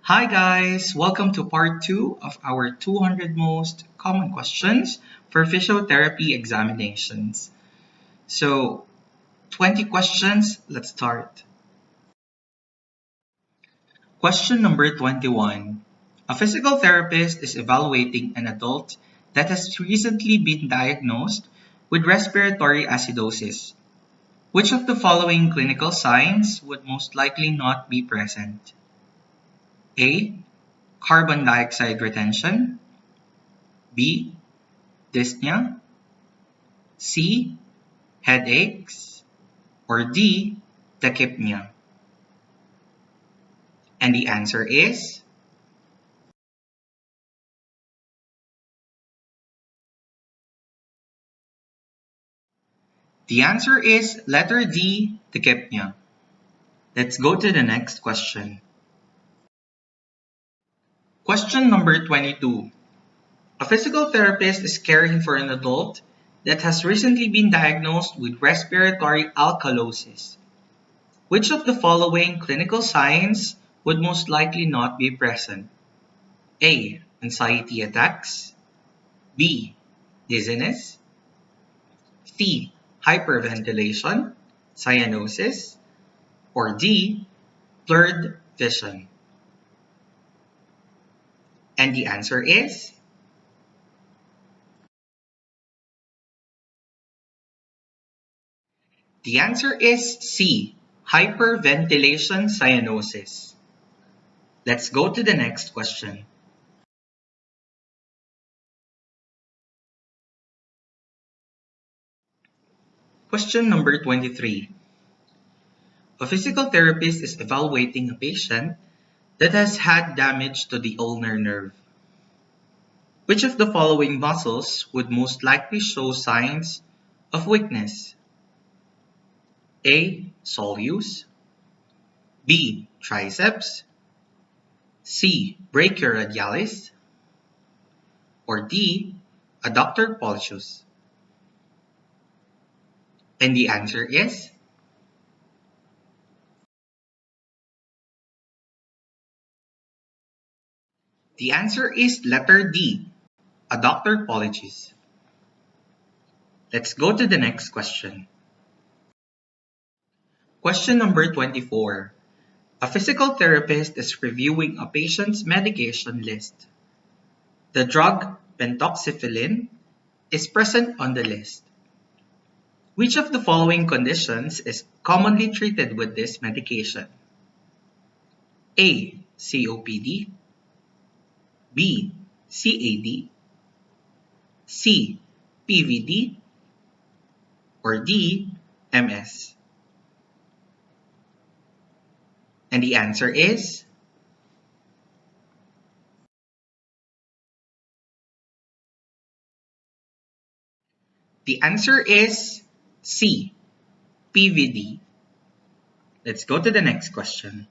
Hi guys, welcome to part 2 of our 200 most common questions for physiotherapy examinations. So, 20 questions, let's start. Question number 21. A physical therapist is evaluating an adult that has recently been diagnosed with respiratory acidosis. Which of the following clinical signs would most likely not be present? A. Carbon dioxide retention. B. Dyspnea. C. Headaches. Or D. Tachypnea. And the answer is letter D. Tachypnea. Let's go to the next question. Question number 22. A physical therapist is caring for an adult that has recently been diagnosed with respiratory alkalosis. Which of the following clinical signs would most likely not be present? A. Anxiety attacks. B. Dizziness. C. Hyperventilation, cyanosis. Or D. Blurred vision. And the answer is C. Hyperventilation cyanosis. Let's go to the next question. Question number 23. A physical therapist is evaluating a patient that has had damage to the ulnar nerve. Which of the following muscles would most likely show signs of weakness? A. Soleus. B. Triceps. C. Brachioradialis. Or D. Adductor pollicis. And the answer is letter D. Adductor pollicis. Let's go to the next question. Question number 24. A physical therapist is reviewing a patient's medication list. The drug pentoxifylline is present on the list. Which of the following conditions is commonly treated with this medication? A. COPD. B. CAD. C. PVD. Or D. MS. And the answer is C. PVD. Let's go to the next question.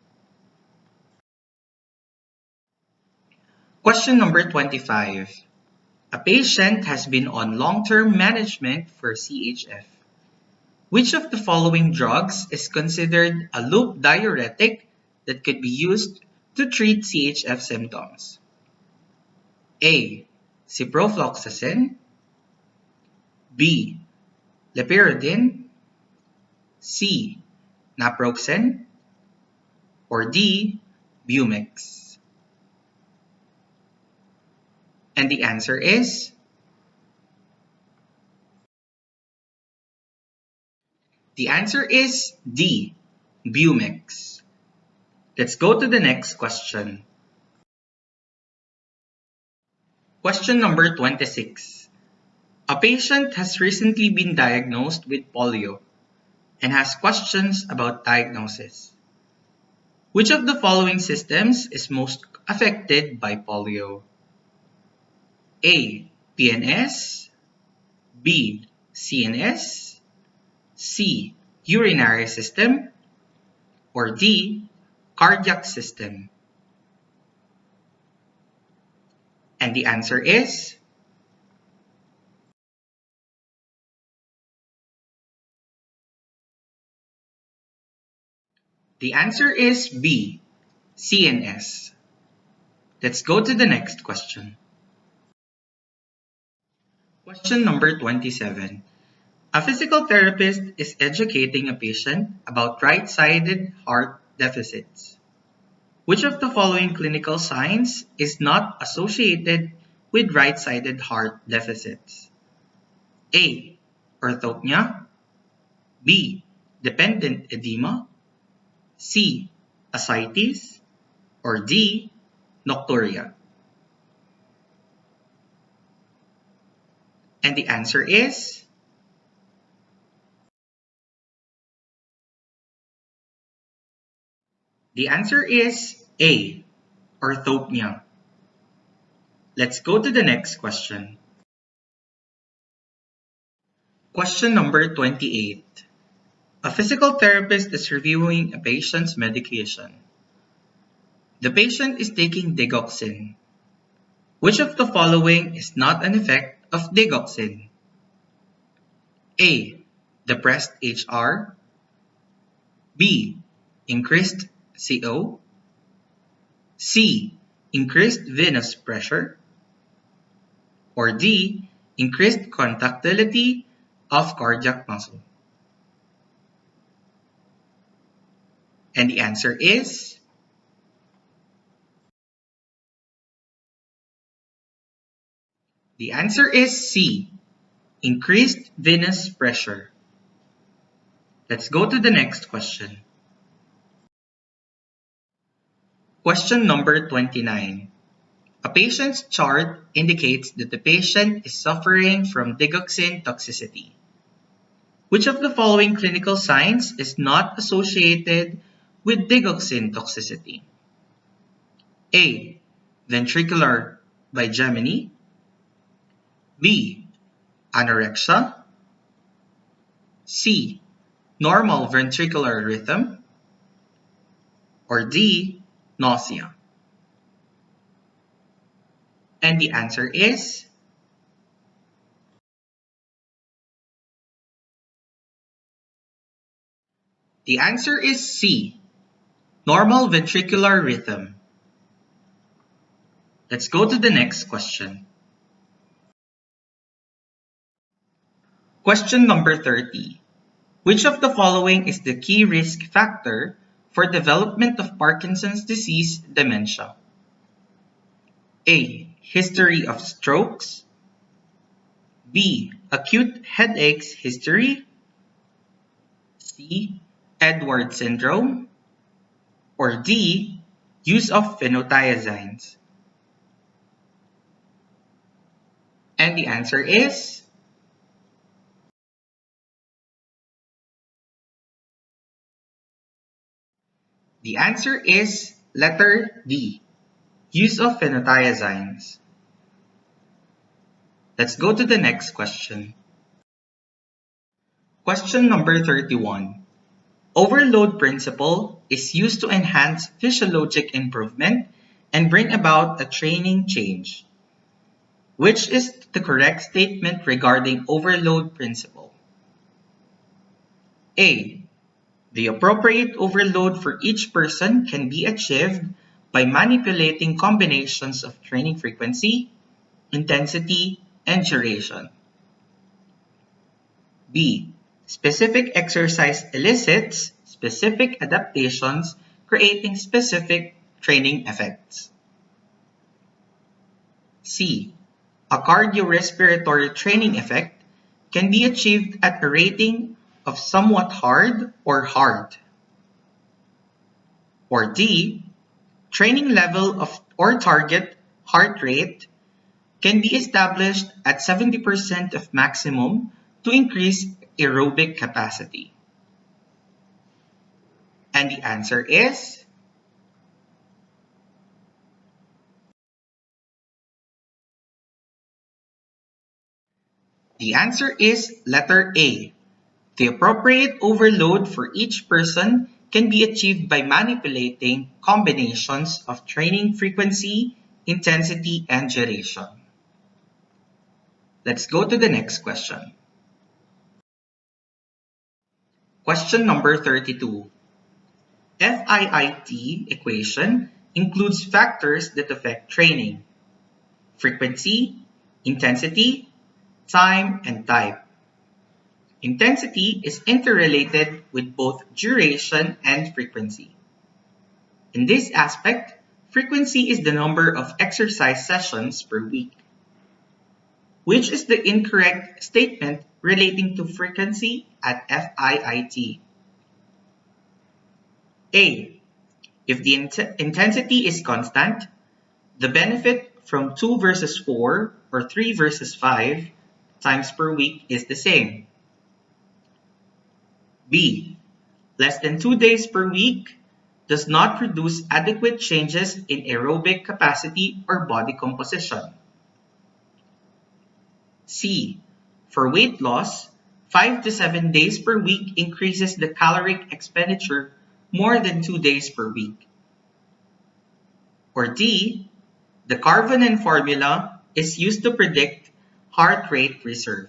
Question number 25. A patient has been on long-term management for CHF. Which of the following drugs is considered a loop diuretic that could be used to treat CHF symptoms? A. Ciprofloxacin. B. Lepiridine. C. Naproxen. Or D. Bumex. And the answer is D. Bumex. Let's go to the next question. Question number 26. A patient has recently been diagnosed with polio and has questions about diagnosis. Which of the following systems is most affected by polio? A. PNS. B. CNS. C. Urinary system. Or D. Cardiac system. And the answer is B. CNS. Let's go to the next question. Question number 27. A physical therapist is educating a patient about right-sided heart deficits. Which of the following clinical signs is not associated with right-sided heart deficits? A. Orthopnea. B. Dependent edema. C. Ascites. Or D. Nocturia. And the answer is A. Orthopnea. Let's go to the next question. Question number 28. A physical therapist is reviewing a patient's medication. The patient is taking digoxin. Which of the following is not an effect of digoxin? A. Depressed HR. B. Increased CO. C. Increased venous pressure. Or D. Increased contractility of cardiac muscle. And the answer is C. Increased venous pressure. Let's go to the next question. Question number 29. A patient's chart indicates that the patient is suffering from digoxin toxicity. Which of the following clinical signs is not associated with digoxin toxicity? A. Ventricular bigeminy. B. Anorexia. C. Normal ventricular rhythm. Or D. Nausea. And the answer is C. Normal ventricular rhythm. Let's go to the next question. Question number 30. Which of the following is the key risk factor for development of Parkinson's disease dementia? A. History of strokes. B. Acute headaches history. C. Edwards syndrome. Or D. Use of phenothiazines. And the answer is letter D. Use of phenothiazines. Let's go to the next question. Question number 31. Overload principle is used to enhance physiologic improvement and bring about a training change. Which is the correct statement regarding overload principle? A. The appropriate overload for each person can be achieved by manipulating combinations of training frequency, intensity, and duration. B. Specific exercise elicits specific adaptations, creating specific training effects. C. A cardiorespiratory training effect can be achieved at a rating of somewhat hard or hard. Or D. Training level of or target heart rate can be established at 70% of maximum to increase aerobic capacity. And the answer is letter A. The appropriate overload for each person can be achieved by manipulating combinations of training frequency, intensity, and duration. Let's go to the next question. Question number 32. FIIT equation includes factors that affect training: frequency, intensity, time, and type. Intensity is interrelated with both duration and frequency. In this aspect, frequency is the number of exercise sessions per week, which is the incorrect statement relating to frequency at FIIT. A. If the intensity is constant, the benefit from 2 versus 4 or 3 versus 5 times per week is the same. B. Less than 2 days per week does not produce adequate changes in aerobic capacity or body composition. C. For weight loss, 5 to 7 days per week increases the caloric expenditure more than 2 days per week. Or D. The Karvonen formula is used to predict heart rate reserve.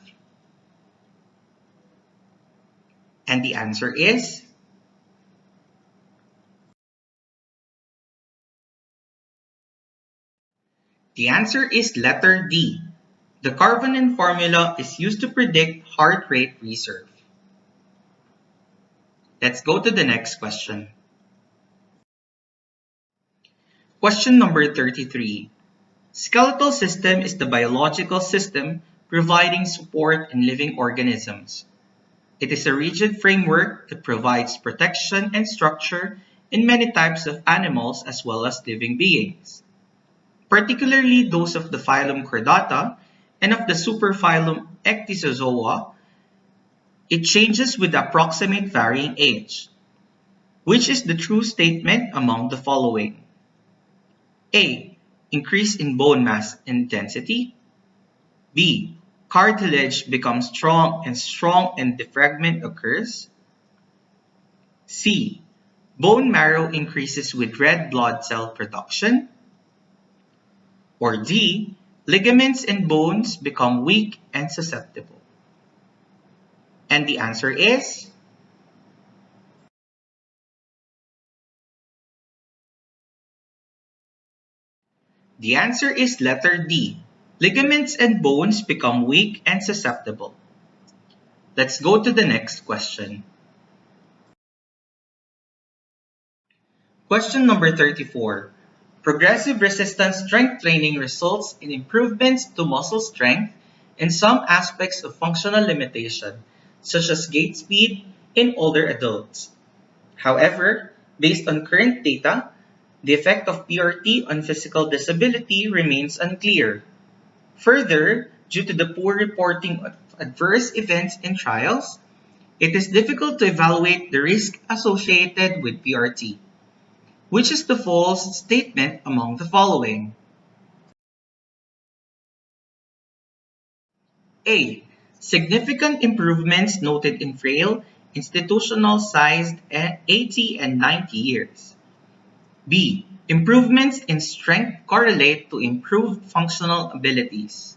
And the answer is letter D. The Karvonen formula is used to predict heart rate reserve. Let's go to the next question. Question number 33. Skeletal system is the biological system providing support in living organisms. It is a rigid framework that provides protection and structure in many types of animals as well as living beings, particularly those of the phylum Chordata and of the superphylum Ecdysozoa. It changes with approximate varying age. Which is the true statement among the following? A. Increase in bone mass and density. B. Cartilage becomes strong and defragment occurs. C. Bone marrow increases with red blood cell production. Or D. Ligaments and bones become weak and susceptible. And the answer is letter D. Ligaments and bones become weak and susceptible. Let's go to the next question. Question number 34. Progressive resistance strength training results in improvements to muscle strength and some aspects of functional limitation, such as gait speed, in older adults. However, based on current data, the effect of PRT on physical disability remains unclear. Further, due to the poor reporting of adverse events in trials, it is difficult to evaluate the risk associated with PRT. Which is the false statement among the following? A. Significant improvements noted in frail, institutional-sized 80 and 90 years. B. Improvements in strength correlate to improved functional abilities.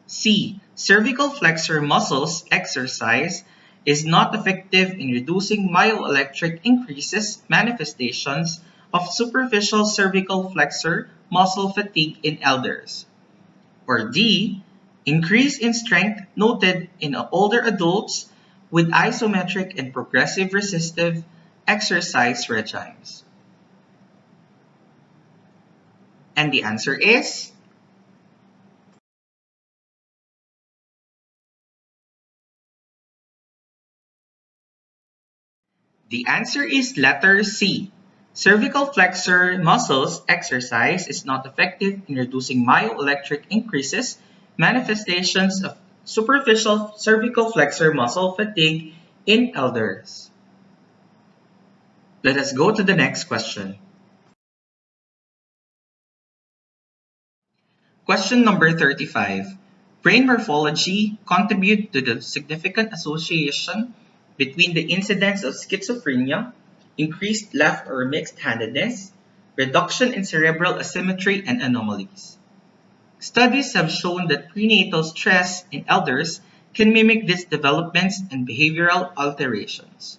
C. Cervical flexor muscles exercise is not effective in reducing myoelectric increases manifestations of superficial cervical flexor muscle fatigue in elders. Or D. Increase in strength noted in older adults with isometric and progressive resistive exercise regimes. And the answer is letter C. Cervical flexor muscles exercise is not effective in reducing myoelectric increases, manifestations of superficial cervical flexor muscle fatigue in elders. Let us go to the next question. Question number 35. Brain morphology contribute to the significant association between the incidence of schizophrenia, increased left or mixed-handedness, reduction in cerebral asymmetry, and anomalies. Studies have shown that prenatal stress in elders can mimic these developments and behavioral alterations.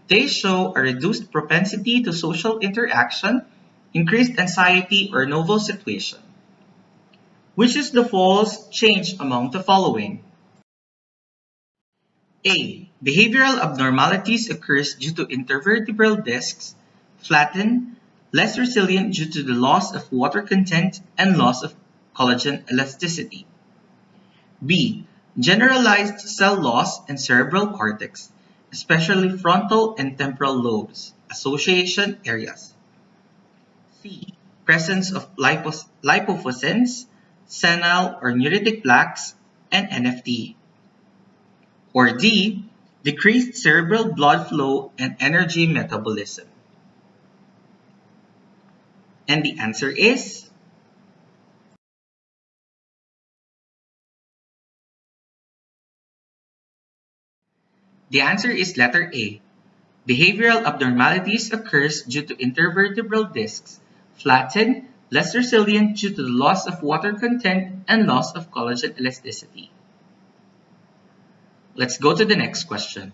They show a reduced propensity to social interaction increased anxiety, or novel situation. Which is the false change among the following? A. Behavioral abnormalities occurs due to intervertebral discs flatten, less resilient due to the loss of water content and loss of collagen elasticity. B. Generalized cell loss in cerebral cortex, especially frontal and temporal lobes, association areas. C. Presence of lipofuscins, senile or neuritic plaques, and NFT. Or D. Decreased cerebral blood flow and energy metabolism. And the answer is letter A. Behavioral abnormalities occurs due to intervertebral discs flatten, less resilient due to the loss of water content and loss of collagen elasticity. Let's go to the next question.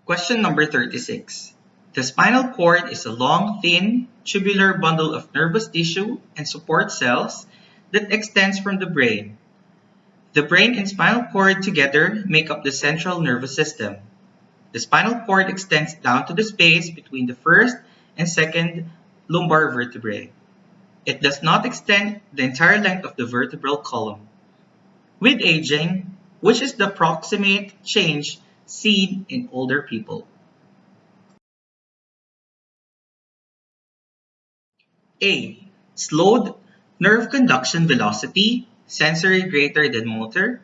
Question number 36. The spinal cord is a long, thin, tubular bundle of nervous tissue and support cells that extends from the brain. The brain and spinal cord together make up the central nervous system. The spinal cord extends down to the space between the first and second lumbar vertebrae. It does not extend the entire length of the vertebral column. With aging, which is the proximate change seen in older people? A. Slowed nerve conduction velocity, sensory greater than motor.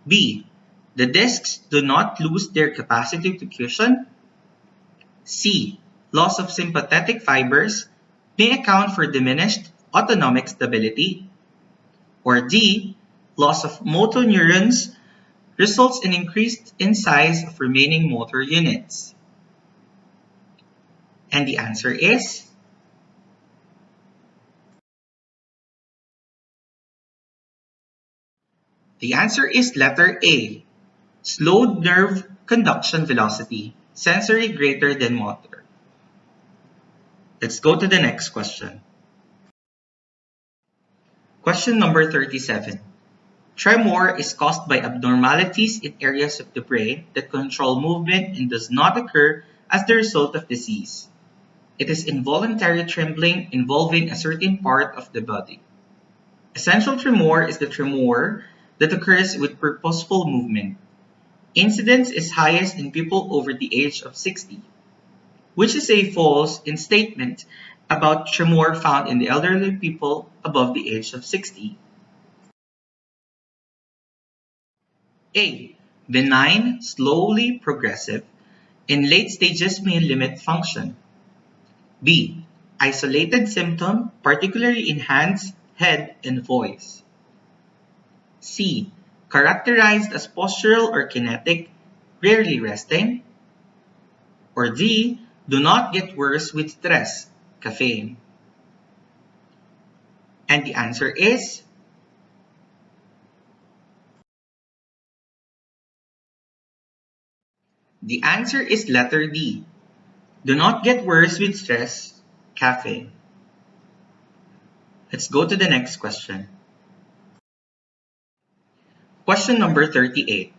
B. The discs do not lose their capacity to cushion. C. Loss of sympathetic fibers may account for diminished autonomic stability. Or D. Loss of motoneurons results in increased in size of remaining motor units. And the answer is letter A. Slowed nerve conduction velocity, sensory greater than motor. Let's go to the next question. Question number 37. Tremor is caused by abnormalities in areas of the brain that control movement and does not occur as the result of disease. It is involuntary trembling involving a certain part of the body. Essential tremor is the tremor that occurs with purposeful movement. Incidence is highest in people over the age of 60, which is a false statement about tremor found in the elderly people above the age of 60. A. Benign, slowly progressive. In late stages may limit function. B. Isolated symptom, particularly in hands, head, and voice. C. Characterized as postural or kinetic, rarely resting. Or D. Do not get worse with stress, caffeine. And the answer is letter D. Do not get worse with stress, caffeine. Let's go to the next question. Question number 38.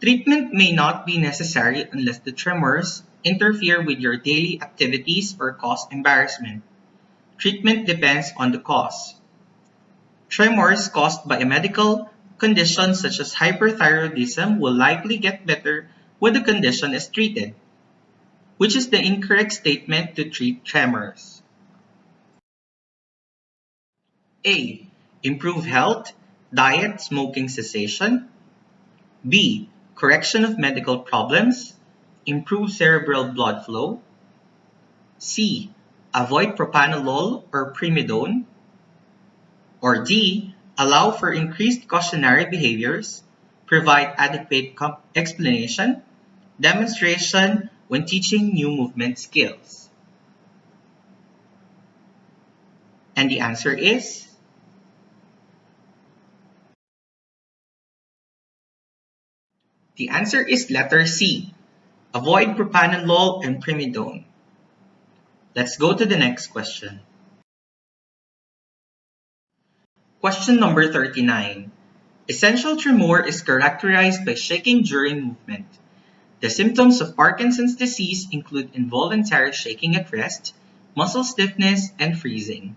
Treatment may not be necessary unless the tremors interfere with your daily activities or cause embarrassment. Treatment depends on the cause. Tremors caused by a medical condition such as hyperthyroidism will likely get better when the condition is treated, which is the incorrect statement to treat tremors. A. Improve health, diet, smoking cessation. B. Correction of medical problems, improve cerebral blood flow. C. Avoid propanolol or primidone. Or D. Allow for increased cautionary behaviors, provide adequate explanation, demonstration when teaching new movement skills. And the answer is letter C. Avoid propanolol and primidone. Let's go to the next question. Question number 39. Essential tremor is characterized by shaking during movement. The symptoms of Parkinson's disease include involuntary shaking at rest, muscle stiffness, and freezing.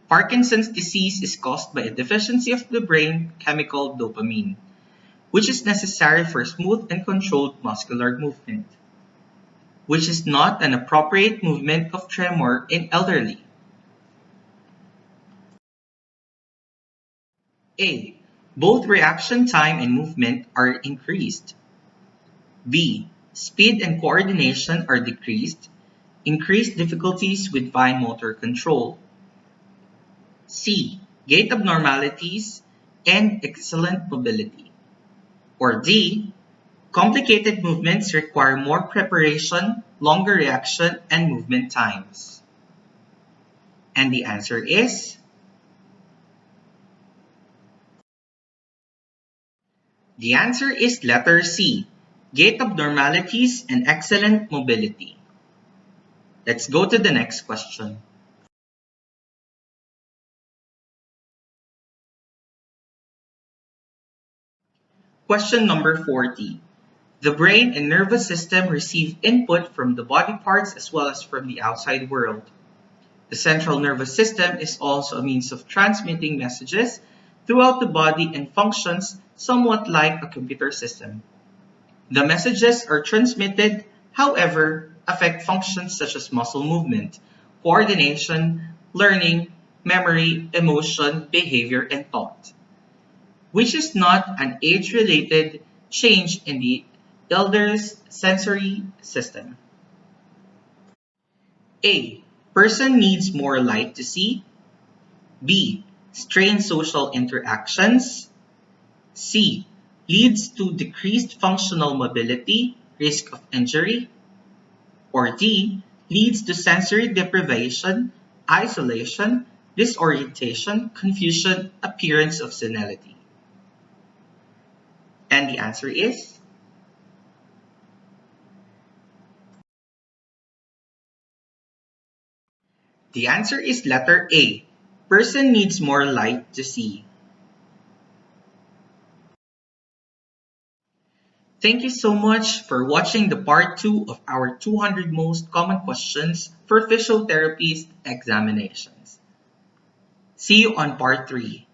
Parkinson's disease is caused by a deficiency of the brain chemical dopamine, which is necessary for smooth and controlled muscular movement, which is not an appropriate movement of tremor in elderly. A. Both reaction time and movement are increased. B. Speed and coordination are decreased, increased difficulties with fine motor control. C. Gait abnormalities and excellent mobility. Or D. Complicated movements require more preparation, longer reaction, and movement times. And the answer is letter C, gait abnormalities and excellent mobility. Let's go to the next question. Question number 40. The brain and nervous system receive input from the body parts as well as from the outside world. The central nervous system is also a means of transmitting messages throughout the body and functions somewhat like a computer system. The messages are transmitted, however, affect functions such as muscle movement, coordination, learning, memory, emotion, behavior, and thought, which is not an age-related change in the elder's sensory system. A. Person needs more light to see. B. Strained social interactions. C. Leads to decreased functional mobility, risk of injury. Or D. Leads to sensory deprivation, isolation, disorientation, confusion, appearance of senility. And the answer is letter A. Person needs more light to see. Thank you so much for watching the part 2 of our 200 most common questions for physiotherapist examinations. See you on part 3.